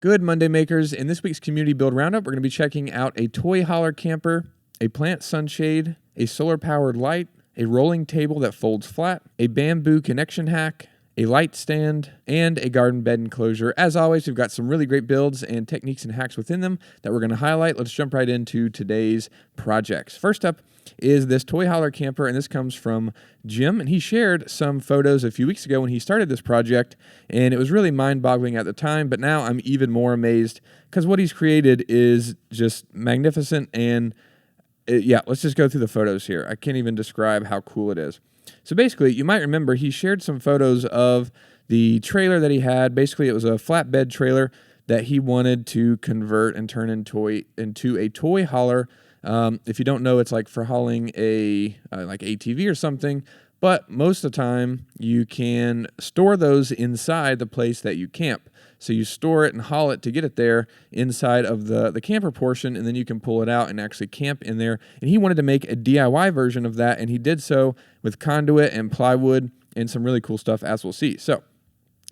Good Monday makers. In this week's Community Build Roundup, we're going to be checking out a toy hauler camper, a plant sunshade, a solar-powered light, a rolling table that folds flat, a bamboo connection hack, a light stand, and a garden bed enclosure. As always, we've got some really great builds and techniques and hacks within them that we're going to highlight. Let's jump right into today's projects. First up is this toy hauler camper, and this comes from Jim, and he shared some photos a few weeks ago when he started this project, and it was really mind-boggling at the time, but now I'm even more amazed because what he's created is just magnificent, and yeah, let's just go through the photos here. I can't even describe how cool it is. So basically, you might remember he shared some photos of the trailer that he had. Basically, it was a flatbed trailer that he wanted to convert and turn into a toy hauler. If you don't know, it's like for hauling a like ATV or something. But most of the time, you can store those inside the place that you camp. So you store it and haul it to get it there inside of the camper portion, and then you can pull it out and actually camp in there. And he wanted to make a DIY version of that, and he did so with conduit and plywood and some really cool stuff, as we'll see. So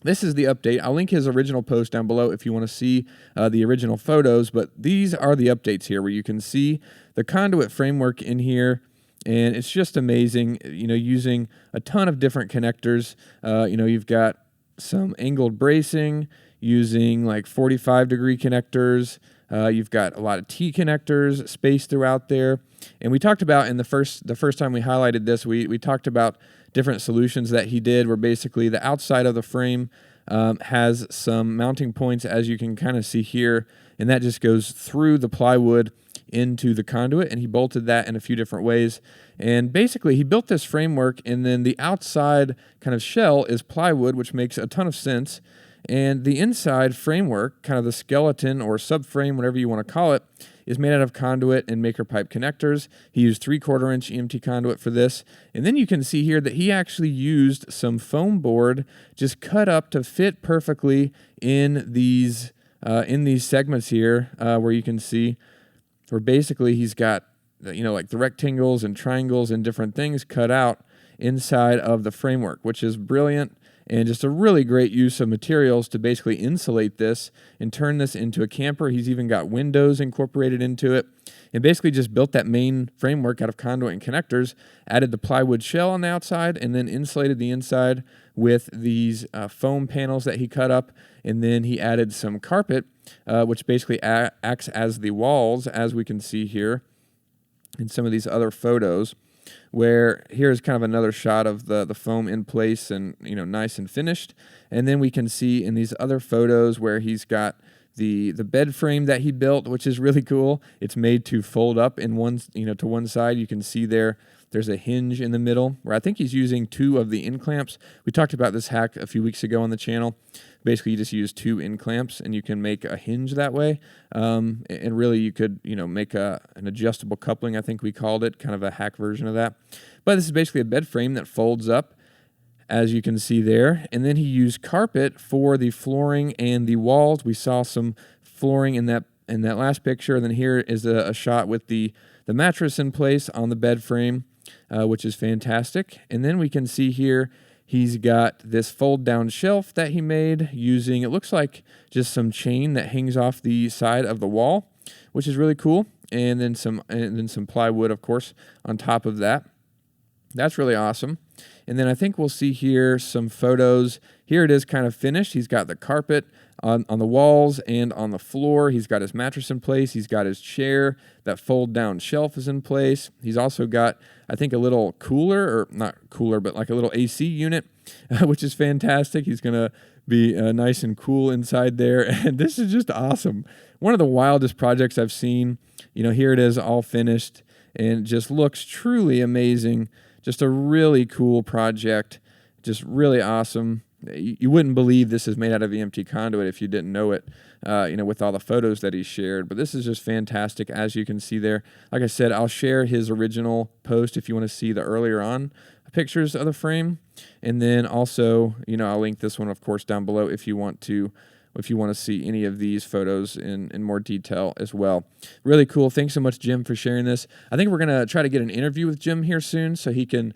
this is the update. I'll link his original post down below if you want to see the original photos, but these are the updates here where you can see the conduit framework in here. And it's just amazing, using a ton of different connectors. You've got some angled bracing using like 45-degree connectors. You've got a lot of T connectors spaced throughout there. And we talked about in the first time we highlighted this, we talked about different solutions that he did where basically the outside of the frame has some mounting points, as you can kind of see here, and that just goes through the plywood into the conduit, and he bolted that in a few different ways. And basically he built this framework, and then the outside kind of shell is plywood, which makes a ton of sense. And the inside framework, kind of the skeleton or subframe, whatever you want to call it, is made out of conduit and maker pipe connectors. He used 3/4 inch EMT conduit for this. And then you can see here that he actually used some foam board just cut up to fit perfectly in these segments here, where you can see where basically he's got, like the rectangles and triangles and different things cut out inside of the framework, which is brilliant and just a really great use of materials to basically insulate this and turn this into a camper. He's even got windows incorporated into it, and basically just built that main framework out of conduit and connectors, added the plywood shell on the outside, and then insulated the inside with these foam panels that he cut up, and then he added some carpet, which basically acts as the walls, as we can see here in some of these other photos, where here's kind of another shot of the foam in place and nice and finished. And then we can see in these other photos where he's got the bed frame that he built, which is really cool. It's made to fold up in to one side. You can see there's a hinge in the middle where I think he's using 2 of the end clamps. We talked about this hack a few weeks ago on the channel. Basically, you just use 2 end clamps and you can make a hinge that way. And really you could, make an adjustable coupling, I think we called it, kind of a hack version of that. But this is basically a bed frame that folds up, as you can see there. And then he used carpet for the flooring and the walls. We saw some flooring in that last picture. And then here is a shot with the mattress in place on the bed frame, which is fantastic. And then we can see here he's got this fold down shelf that he made using, it looks like just some chain that hangs off the side of the wall, which is really cool. And then some plywood, of course, on top of that. That's really awesome. And then I think we'll see here some photos. Here it is kind of finished. He's got the carpet on the walls and on the floor. He's got his mattress in place. He's got his chair. That fold down shelf is in place. He's also got, I think, a little cooler, or not cooler, but like a little AC unit, which is fantastic. He's going to be nice and cool inside there. And this is just awesome. One of the wildest projects I've seen. Here it is all finished and just looks truly amazing. Just a really cool project, just really awesome. You wouldn't believe this is made out of EMT conduit if you didn't know it, with all the photos that he shared. But this is just fantastic, as you can see there. Like I said, I'll share his original post if you want to see the earlier on pictures of the frame. And then also, I'll link this one, of course, down below if you want to if you want to see any of these photos in more detail as well. Really cool. Thanks so much, Jim, for sharing this. I think we're going to try to get an interview with Jim here soon so he can,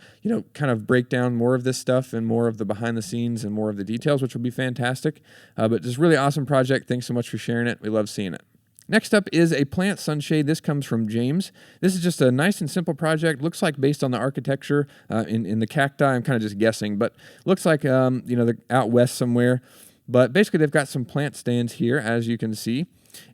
kind of break down more of this stuff and more of the behind the scenes and more of the details, which will be fantastic. But just really awesome project. Thanks so much for sharing it. We love seeing it. Next up is a plant sunshade. This comes from James. This is just a nice and simple project. Looks like based on the architecture in the cacti, I'm kind of just guessing, but looks like, they're out west somewhere. But basically, they've got some plant stands here, as you can see,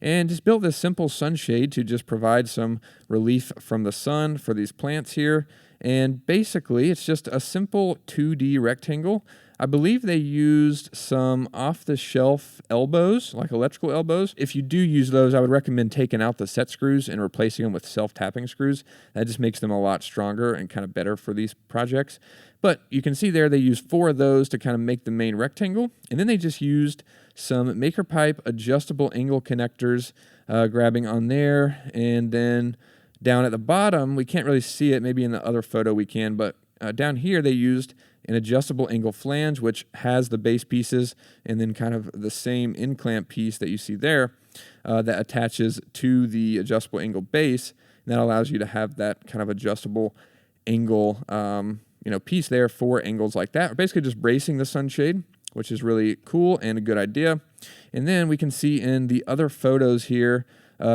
and just built this simple sunshade to just provide some relief from the sun for these plants here. And basically, it's just a simple 2D rectangle. I believe they used some off-the-shelf elbows, like electrical elbows. If you do use those, I would recommend taking out the set screws and replacing them with self-tapping screws. That just makes them a lot stronger and kind of better for these projects. But you can see there they used 4 of those to kind of make the main rectangle. And then they just used some maker pipe adjustable angle connectors, grabbing on there. And then down at the bottom, we can't really see it. Maybe in the other photo we can, but down here they used an adjustable angle flange, which has the base pieces, and then kind of the same in-clamp piece that you see there that attaches to the adjustable angle base. And that allows you to have that kind of adjustable angle piece there for angles like that. We're basically just bracing the sunshade, which is really cool and a good idea. And then we can see in the other photos here,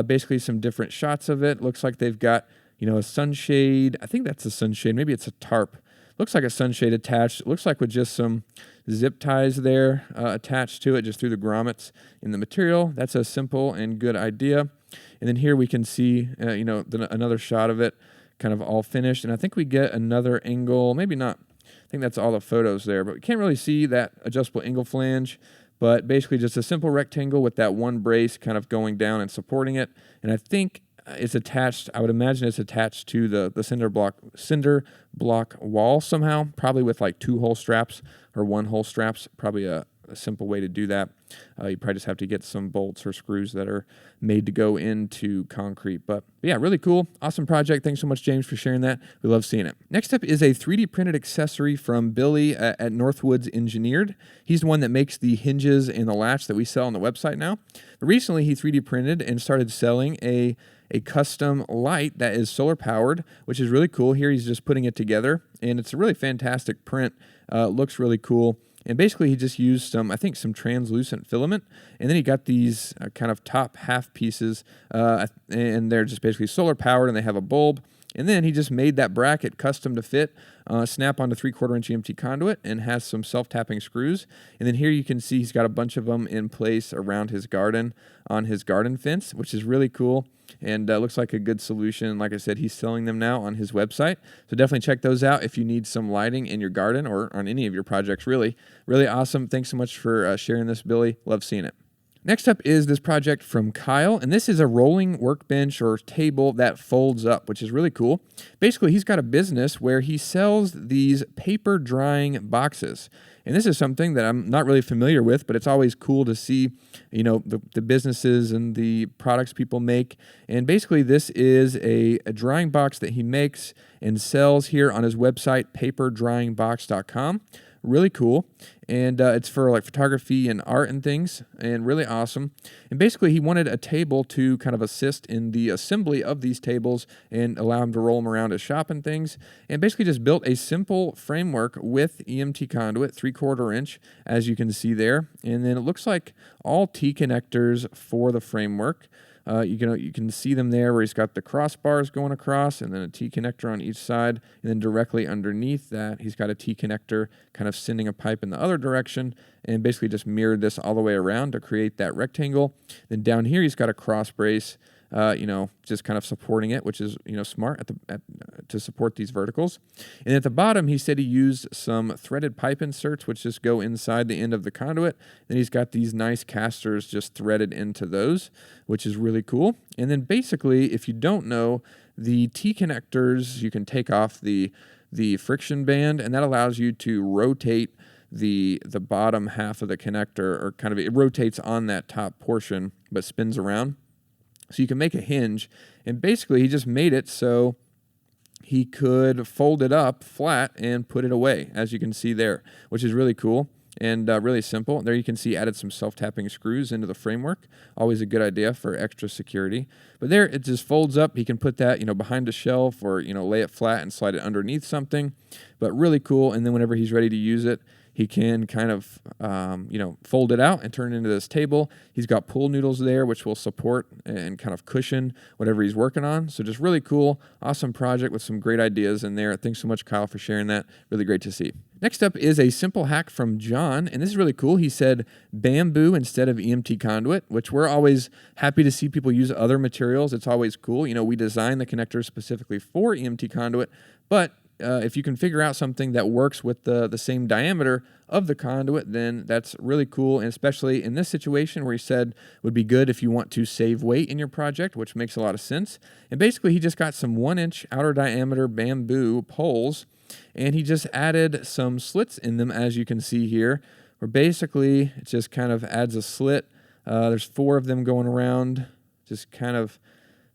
basically some different shots of it. Looks like they've got, a sunshade. I think that's a sunshade. Maybe it's a tarp. Looks like a sunshade attached. It looks like with just some zip ties there attached to it, just through the grommets in the material. That's a simple and good idea. And then here we can see, another shot of it, kind of all finished. And I think we get another angle, maybe not. I think that's all the photos there, but we can't really see that adjustable angle flange. But basically just a simple rectangle with that one brace kind of going down and supporting it. And I think it's attached, I would imagine it's attached to the cinder block wall somehow, probably with like 2-hole straps or 1-hole straps, probably a simple way to do that. You probably just have to get some bolts or screws that are made to go into concrete. But yeah, really cool. Awesome project. Thanks so much, James, for sharing that. We love seeing it. Next up is a 3D printed accessory from Billy at Northwoods Engineered. He's the one that makes the hinges and the latch that we sell on the website now. But recently, he 3D printed and started selling a custom light that is solar powered, which is really cool. Here he's just putting it together, and it's a really fantastic print. Looks really cool. And basically he just used some translucent filament, and then he got these kind of top half pieces, and they're just basically solar powered, and they have a bulb. And then he just made that bracket custom to fit, snap onto 3/4-inch EMT conduit, and has some self-tapping screws. And then here you can see he's got a bunch of them in place around his garden, on his garden fence, which is really cool. And looks like a good solution. Like I said, he's selling them now on his website. So definitely check those out if you need some lighting in your garden or on any of your projects, really. Really awesome. Thanks so much for sharing this, Billy. Love seeing it. Next up is this project from Kyle, and this is a rolling workbench or table that folds up, which is really cool. Basically, he's got a business where he sells these paper drying boxes. And this is something that I'm not really familiar with, but it's always cool to see, the businesses and the products people make. And basically, this is a drying box that he makes and sells here on his website, paperdryingbox.com. Really cool. And it's for like photography and art and things, and really awesome. And basically he wanted a table to kind of assist in the assembly of these tables and allow him to roll them around his shop and things. And basically just built a simple framework with EMT conduit, 3/4-inch, as you can see there. And then it looks like all T connectors for the framework. You can see them there where he's got the crossbars going across and then a T connector on each side. And then directly underneath that, he's got a T connector kind of sending a pipe in the other direction, and basically just mirrored this all the way around to create that rectangle. Then down here, he's got a cross brace, just kind of supporting it, which is, smart to support these verticals. And at the bottom, he said he used some threaded pipe inserts, which just go inside the end of the conduit. Then he's got these nice casters just threaded into those, which is really cool. And then basically, if you don't know, the T connectors, you can take off the friction band, and that allows you to rotate the bottom half of the connector, or kind of it rotates on that top portion, but spins around. So you can make a hinge, and basically he just made it so he could fold it up flat and put it away, as you can see there, which is really cool. and really simple. There you can see added some self-tapping screws into the framework. Always a good idea for extra security. But there it just folds up. He can put that, behind a shelf or, lay it flat and slide it underneath something. But really cool. And then whenever he's ready to use it, he can kind of, fold it out and turn it into this table. He's got pool noodles there, which will support and kind of cushion whatever he's working on. So just really cool, awesome project with some great ideas in there. Thanks so much, Kyle, for sharing that. Really great to see. Next up is a simple hack from John, and this is really cool. He said bamboo instead of EMT conduit, which we're always happy to see people use other materials. It's always cool. We design the connectors specifically for EMT conduit, but if you can figure out something that works with the same diameter of the conduit, then that's really cool, and especially in this situation where he said would be good if you want to save weight in your project, which makes a lot of sense. And basically, he just got some 1-inch outer diameter bamboo poles, and he just added some slits in them, as you can see here, where basically it just kind of adds a slit. There's 4 of them going around, just kind of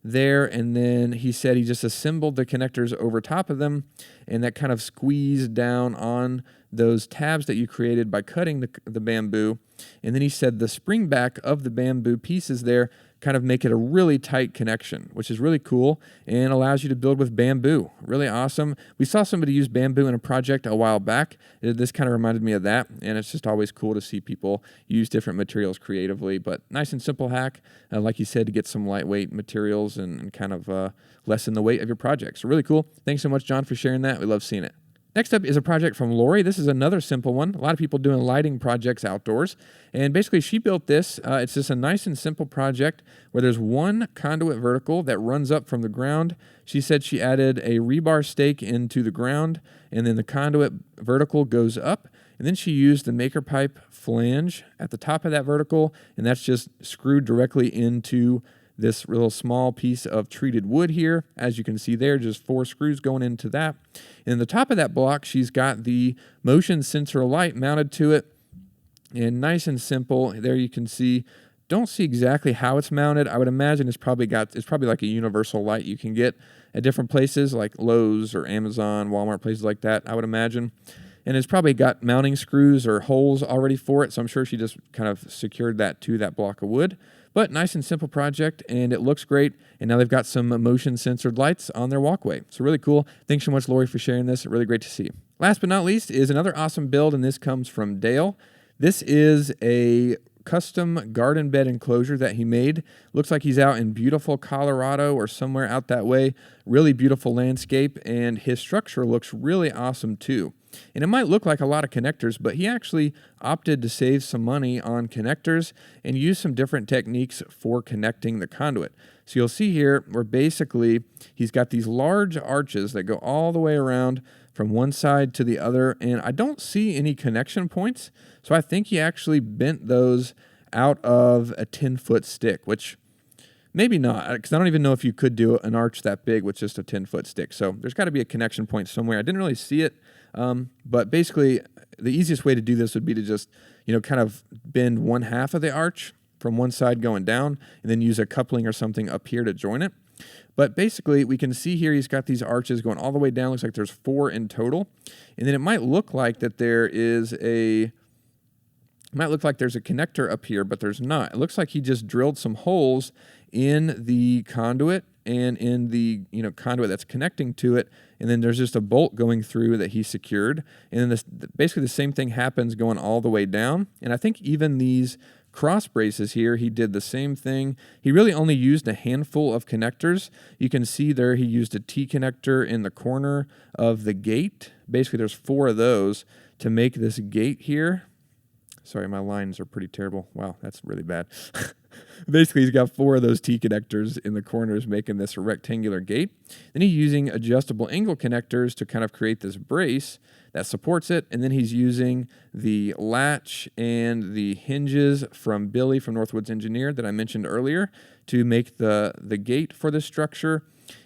there, and then he said he just assembled the connectors over top of them, and that kind of squeezed down on those tabs that you created by cutting the bamboo. And then he said the spring back of the bamboo pieces there kind of make it a really tight connection, which is really cool and allows you to build with bamboo. Really awesome. We saw somebody use bamboo in a project a while back. This kind of reminded me of that, and it's just always cool to see people use different materials creatively, but nice and simple hack, like you said, to get some lightweight materials and kind of lessen the weight of your project. So really cool. Thanks so much, John, for sharing that. We love seeing it. Next up is a project from Lori. This is another simple one. A lot of people doing lighting projects outdoors. And basically she built this. It's just a nice and simple project where there's one conduit vertical that runs up from the ground. She said she added a rebar stake into the ground, and then the conduit vertical goes up. And then she used the maker pipe flange at the top of that vertical, and that's just screwed directly into this little small piece of treated wood here. As you can see there, just 4 screws going into that. And the top of that block, she's got the motion sensor light mounted to it. And nice and simple. There you can see, don't see exactly how it's mounted. I would imagine it's probably like a universal light you can get at different places like Lowe's or Amazon, Walmart, places like that, I would imagine. And it's probably got mounting screws or holes already for it, so I'm sure she just kind of secured that to that block of wood. But nice and simple project, and it looks great. And now they've got some motion-sensored lights on their walkway. So really cool. Thanks so much, Lori, for sharing this. Really great to see. Last but not least is another awesome build, and this comes from Dale. This is a custom garden bed enclosure that he made. Looks like he's out in beautiful Colorado or somewhere out that way. Really beautiful landscape, and his structure looks really awesome too. And it might look like a lot of connectors, but he actually opted to save some money on connectors and use some different techniques for connecting the conduit. So you'll see here where basically he's got these large arches that go all the way around from one side to the other, and I don't see any connection points. So I think he actually bent those out of a 10-foot stick, which maybe not, because I don't even know if you could do an arch that big with just a 10-foot stick. So there's got to be a connection point somewhere. I didn't really see it. But basically, the easiest way to do this would be to just, kind of bend one half of the arch from one side going down, and then use a coupling or something up here to join it. But basically, we can see here he's got these arches going all the way down. Looks like there's 4 in total. And then it might look like that there's a connector up here, but there's not. It looks like he just drilled some holes in the conduit and in the conduit that's connecting to it, and then there's just a bolt going through that he secured. And then basically the same thing happens going all the way down. And I think even these cross braces here, he did the same thing. He really only used a handful of connectors. You can see there he used a T connector in the corner of the gate. Basically there's 4 of those to make this gate here. Sorry, my lines are pretty terrible. Wow, that's really bad. Basically, he's got 4 of those T connectors in the corners making this rectangular gate. Then he's using adjustable angle connectors to kind of create this brace that supports it. And then he's using the latch and the hinges from Billy from Northwoods Engineer that I mentioned earlier to make the gate for this structure.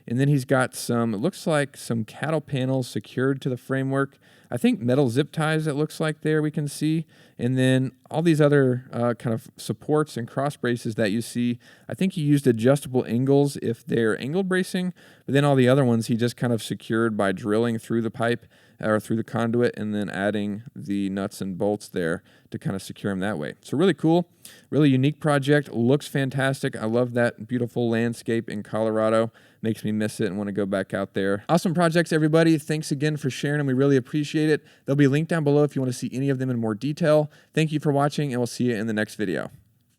And then he's got it looks like some cattle panels secured to the framework. I think metal zip ties, it looks like there we can see. And then all these other kind of supports and cross braces that you see. I think he used adjustable angles if they're angled bracing, but then all the other ones he just kind of secured by drilling through the pipe or through the conduit, and then adding the nuts and bolts there to kind of secure them that way. So really cool, really unique project. Looks fantastic. I love that beautiful landscape in Colorado. Makes me miss it and want to go back out there. Awesome projects, everybody. Thanks again for sharing them. We really appreciate it. They'll be linked down below if you want to see any of them in more detail. Thank you for watching, and we'll see you in the next video.